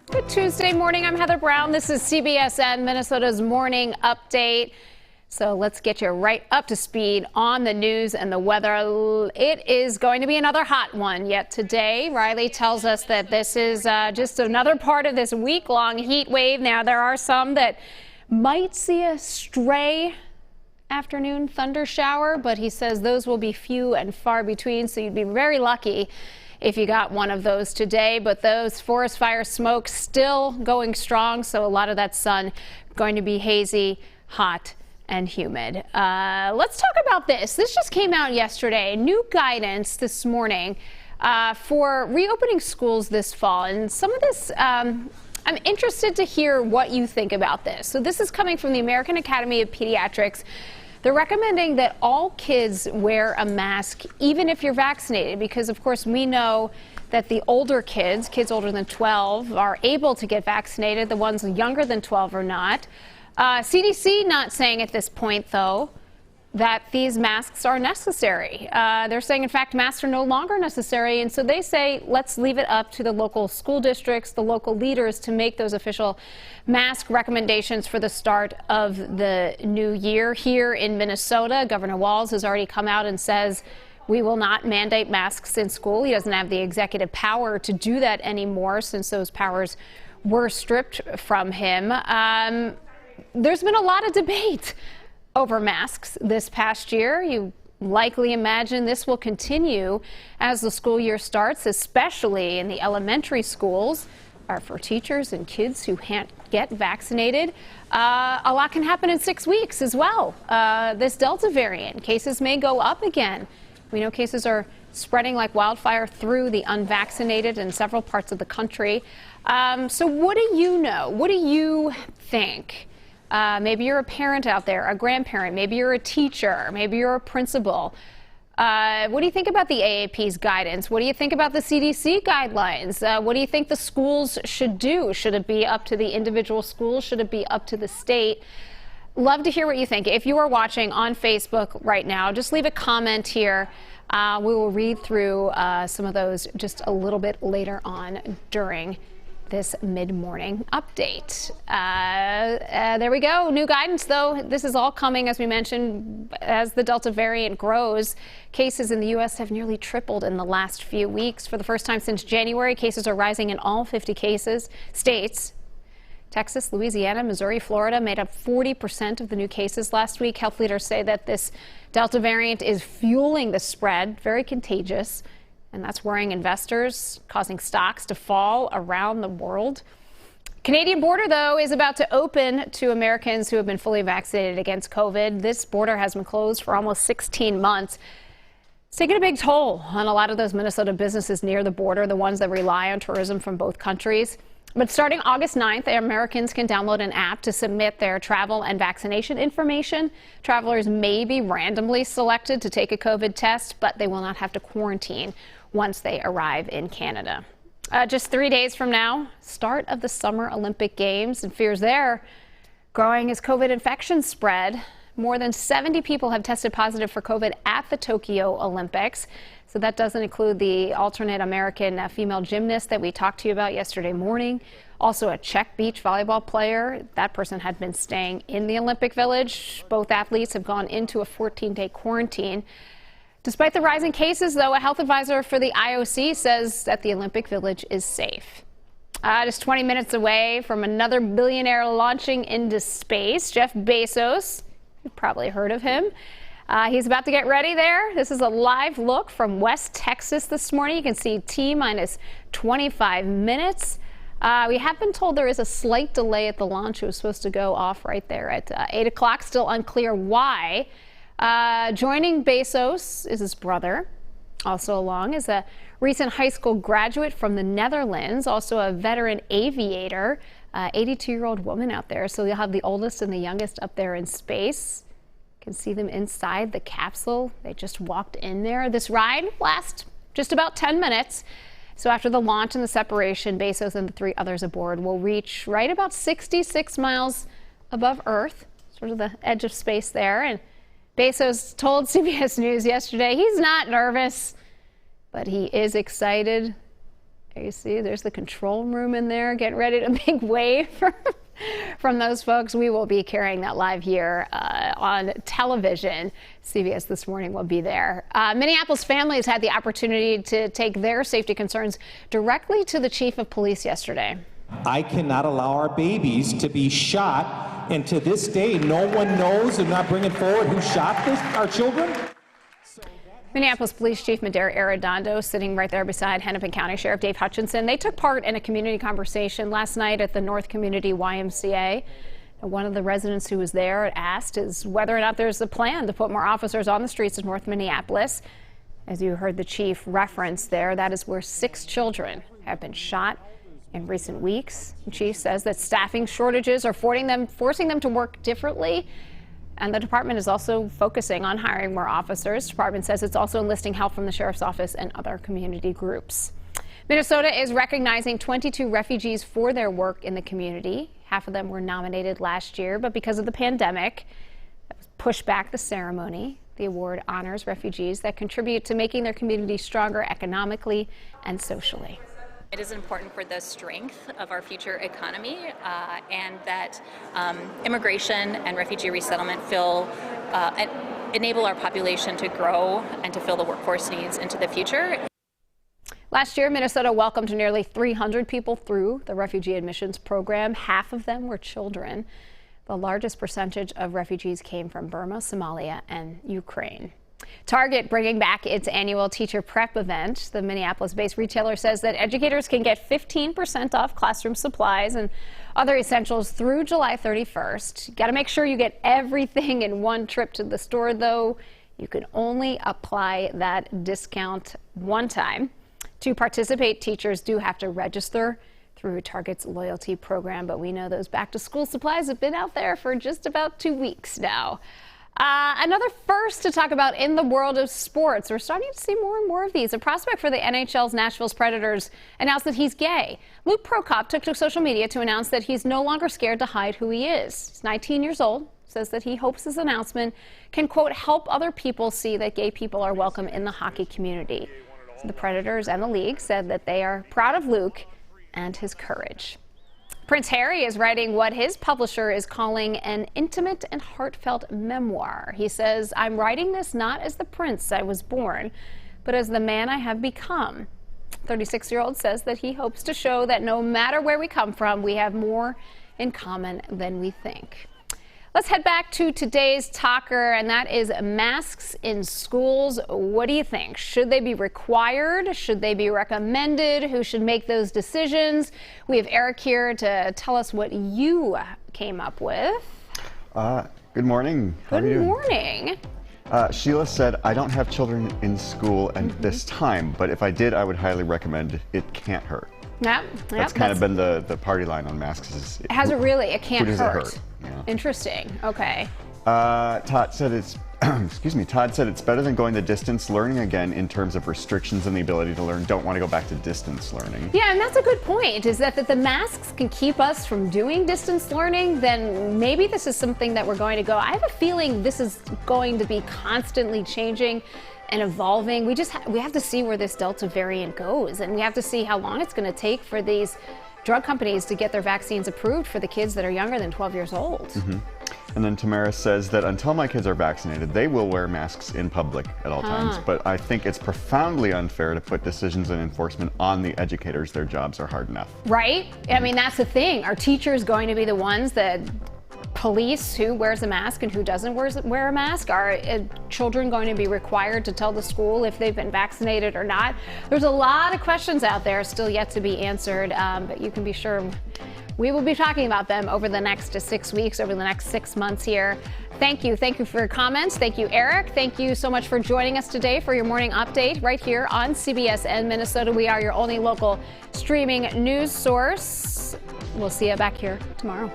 Good Tuesday morning. I'm Heather Brown. This is CBSN, Minnesota's morning update. So let's get you right up to speed on the news and the weather. It is going to be another hot one yet today. Riley tells us that this is just another part of this week-long heat wave. Now, there are some that might see a stray afternoon thunder shower, but he says those will be few and far between, so you'd be very lucky if you got one of those today. But those forest fire smoke still going strong, so a lot of that sun going to be hazy, hot, and humid. Let's talk about this. This just came out yesterday. New guidance this morning for reopening schools this fall. And some of this, I'm interested to hear what you think about this. So this is coming from the American Academy of Pediatrics. They're recommending that all kids wear a mask, even if you're vaccinated, because, of course, we know that the older kids older than 12, are able to get vaccinated. The ones younger than 12 are not. CDC not saying at this point, though, that these masks are necessary. They're saying, in fact, masks are no longer necessary. And so they say, let's leave it up to the local school districts, the local leaders, to make those official mask recommendations for the start of the new year. Here in Minnesota, Governor Walz has already come out and says we will not mandate masks in school. He doesn't have the executive power to do that anymore, since those powers were stripped from him. There's been a lot of debate over masks this past year. You likely imagine this will continue as the school year starts, especially in the elementary schools. For teachers and kids who can't get vaccinated, a lot can happen in 6 weeks as well. This Delta variant, cases may go up again. We know cases are spreading like wildfire through the unvaccinated in several parts of the country. So what do you know? What do you think? Maybe you're a parent out there, a grandparent, maybe you're a teacher, maybe you're a principal. What do you think about the AAP's guidance? What do you think about the CDC guidelines? What do you think the schools should do? Should it be up to the individual schools? Should it be up to the state? Love to hear what you think. If you are watching on Facebook right now, just leave a comment here. We will read through some of those just a little bit later on during this mid-morning update. There we go. New guidance, though. This is all coming, as we mentioned, as the Delta variant grows. Cases in the U.S. have nearly tripled in the last few weeks. For the first time since January, cases are rising in all 50 states. Texas, Louisiana, Missouri, Florida made up 40% of the new cases last week. Health leaders say that this Delta variant is fueling the spread, very contagious. And that's worrying investors, causing stocks to fall around the world. Canadian border, though, is about to open to Americans who have been fully vaccinated against COVID. This border has been closed for almost 16 months. It's taken a big toll on a lot of those Minnesota businesses near the border, the ones that rely on tourism from both countries. But starting August 9th, Americans can download an app to submit their travel and vaccination information. Travelers may be randomly selected to take a COVID test, but they will not have to quarantine once they arrive in Canada. Just 3 days from now, start of the Summer Olympic Games, and fears there growing as COVID infections spread. More than 70 people have tested positive for COVID at the Tokyo Olympics. So that doesn't include the alternate American female gymnast that we talked to you about yesterday morning. Also a Czech beach volleyball player. That person had been staying in the Olympic Village. Both athletes have gone into a 14-day quarantine. Despite the rising cases, though, a health advisor for the IOC says that the Olympic Village is safe. Just 20 minutes away from another billionaire launching into space, Jeff Bezos. You've probably heard of him. He's about to get ready there. This is a live look from West Texas this morning. You can see T-minus 25 minutes. We have been told there is a slight delay at the launch. It was supposed to go off right there at 8 o'clock. Still unclear why. Joining Bezos is his brother. Also along is a recent high school graduate from the Netherlands, also a veteran aviator, 82-year-old woman out there. So you'll have the oldest and the youngest up there in space. You can see them inside the capsule. They just walked in there. This ride lasts just about 10 minutes. So after the launch and the separation, Bezos and the 3 others aboard will reach right about 66 miles above Earth, sort of the edge of space there. And Bezos told CBS News yesterday he's not nervous, but he is excited. You see, there's the control room in there getting ready to make way from those folks. We will be carrying that live here on television. CBS This Morning will be there. Minneapolis families had the opportunity to take their safety concerns directly to the chief of police yesterday. I cannot allow our babies to be shot, and to this day, no one knows and not bringing forward who shot our children. Minneapolis Police Chief Madera Arredondo sitting right there beside Hennepin County Sheriff Dave Hutchinson. They took part in a community conversation last night at the North Community YMCA. One of the residents who was there asked is whether or not there's a plan to put more officers on the streets of North Minneapolis. As you heard the chief reference there, that is where 6 children have been shot in recent weeks. The chief says that staffing shortages are forcing them to work differently. And the department is also focusing on hiring more officers. The department says it's also enlisting help from the sheriff's office and other community groups. Minnesota is recognizing 22 refugees for their work in the community. Half of them were nominated last year, but because of the pandemic, that was pushed back the ceremony. The award honors refugees that contribute to making their community stronger economically and socially. It is important for the strength of our future economy and that immigration and refugee resettlement enable our population to grow and to fill the workforce needs into the future. Last year, Minnesota welcomed nearly 300 people through the refugee admissions program. Half of them were children. The largest percentage of refugees came from Burma, Somalia, and Ukraine. Target bringing back its annual teacher prep event. The Minneapolis-based retailer says that educators can get 15% off classroom supplies and other essentials through July 31st. Got to make sure you get everything in one trip to the store, though. You can only apply that discount one time. To participate, teachers do have to register through Target's loyalty program, but we know those back-to-school supplies have been out there for just about 2 weeks now. Another first to talk about in the world of sports. We're starting to see more and more of these. A prospect for the NHL's Nashville Predators announced that he's gay. Luke Prokop took to social media to announce that he's no longer scared to hide who he is. He's 19 years old, says that he hopes his announcement can, quote, help other people see that gay people are welcome in the hockey community. So the Predators and the league said that they are proud of Luke and his courage. Prince Harry is writing what his publisher is calling an intimate and heartfelt memoir. He says, I'm writing this not as the prince I was born, but as the man I have become. 36-year-old says that he hopes to show that no matter where we come from, we have more in common than we think. Let's head back to today's talker, and that is masks in schools. What do you think? Should they be required? Should they be recommended? Who should make those decisions? We have Eric here to tell us what you came up with. Good morning. How are you? Good morning. Sheila said, I don't have children in school at this time, but if I did, I would highly recommend it can't hurt. Yep. That's kind of been the party line on masks. Has it really? It can't hurt. Who does it hurt? Yeah. Interesting. Okay. Todd said it's Todd said it's better than going to distance learning again in terms of restrictions and the ability to learn. Don't want to go back to distance learning. Yeah, and that's a good point, is that the masks can keep us from doing distance learning. Then maybe this is something that we're going to go. I have a feeling this is going to be constantly changing and evolving. We have to see where this Delta variant goes, and we have to see how long it's going to take for these drug companies to get their vaccines approved for the kids that are younger than 12 years old. Mm-hmm. And then Tamara says that until my kids are vaccinated, they will wear masks in public at all times. But I think it's profoundly unfair to put decisions and enforcement on the educators. Their jobs are hard enough. Right? I mean, that's the thing. Are teachers going to be the ones that police who wears a mask and who doesn't wear a mask? Are children going to be required to tell the school if they've been vaccinated or not? There's a lot of questions out there still yet to be answered, but you can be sure we will be talking about them over the next 6 weeks, over the next 6 months here. Thank you. Thank you for your comments. Thank you, Eric. Thank you so much for joining us today for your morning update right here on CBSN Minnesota. We are your only local streaming news source. We'll see you back here tomorrow.